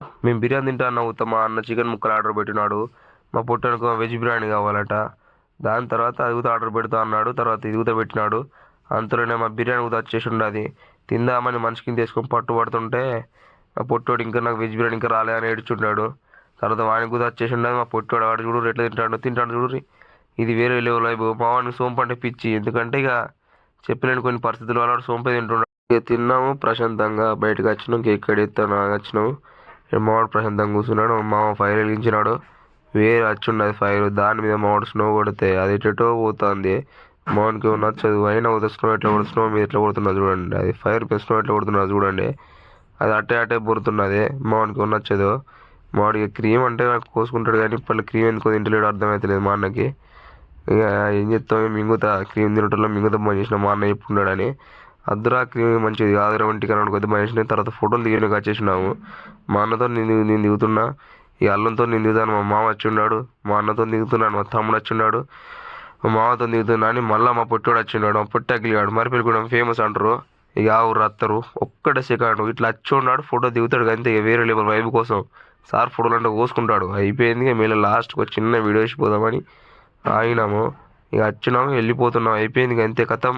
మేము బిర్యానీ తింటా అన్న మా అన్న చికెన్ ముక్కలు ఆర్డర్ పెట్టినాడు. మా పుట్టనుకో వెజ్ బిర్యానీ కావాలట. దాని తర్వాత అది కూడా ఆర్డర్ పెడతా అన్నాడు. తర్వాత ఇది కూడా పెట్టినాడు. అంతలోనే మా బిర్యానీ కూడా వచ్చేసి ఉండదు. తిందామని మనిషికి తీసుకొని పడుతుంటే మా పొట్టోడు ఇంకా నాకు వెజ్ బిర్యానీ ఇంకా రాలే అని ఏడ్చుంటాడు. తర్వాత వానికి కూడా వచ్చేసి ఉండదు. మా పొట్టోడు వాడు చూడు ఎట్లా తింటాడు చూడు. ఇది వేరే లెవెల్ అయిపో మా వాడిని సోంపు అంటే పిచ్చి. ఎందుకంటే ఇక చెప్పలేని కొన్ని పరిస్థితులు అలా సోంపే తింటున్నాడు. ఇక తిన్నాము ప్రశాంతంగా బయటకు వచ్చినాం. కేక్ కట్ ఎత్తాను వచ్చినాము. మావాడు ప్రశాంతంగా కూర్చున్నాడు. మామ ఫైర్ వెలిగించినాడు. వేరే వచ్చున్నది ఫైర్. దాని మీద మావాడు స్నో కొడితే అది ఎటో పోతుంది. మావానికి నచ్చదు. అయినా పోతే స్నో ఎట్లా కొడుతుంది, స్నో మీద ఎట్లా కొడుతున్నా చూడండి. అది ఫైర్ మీద స్నో ఎట్లా కొడుతున్నా చూడండి. అది అట్టే బొరుతున్నది. మావానికి నచ్చదు. మావాడికి క్రీమ్ అంటే కోసుకుంటాడు కానీ ఇప్పుడు క్రీమ్ ఎందుకో తింటలేడు అర్థమవుతలేదు మా అన్నకి. ఇక ఏం చెప్తాం మింగుతా క్రీమ్ తినటంలో మింగుతా బంద్ చేసిన మా అన్న చెప్పుకున్నాడని. అద్దురా క్రీమ్ మంచిది కాదురా ఒంటికి అని కొద్ది బంద్ చేసిన. తర్వాత ఫోటోలు దిగడానికి వచ్చేసినాము. మా అన్నతో నేను దిగుతున్నా. ఈ అల్లంతో నేను దిగుతాను. మా మామ వచ్చి ఉన్నాడు. మా అన్నతో దిగుతున్నాను. మా తమ్ముడు వచ్చి ఉన్నాడు. మా మామతో దిగుతున్నా అని మళ్ళీ మా పొట్టోడు వచ్చిన్నాడు. మా పొట్టాకిలిగాడు మరిపెళ్ళి ఫేమస్ అంటారు. ఇక ఆ ఊరు వస్తారు. ఒక్కటే సెకండ్ ఇట్లా వచ్చి ఉన్నాడు. ఫోటో దిగుతాడు అంతే. ఇక వేరే లెవెల్ వైబ్ కోసం సార్ ఫోటోలు అంటే కోసుకుంటాడు. అయిపోయింది. ఇక మళ్ళీ లాస్ట్కి ఒక చిన్న వీడియో వేసిపోదామని ఆగినాము. ఇక వచ్చినాము వెళ్ళిపోతున్నాం. అయిపోయింది అంతే కథం.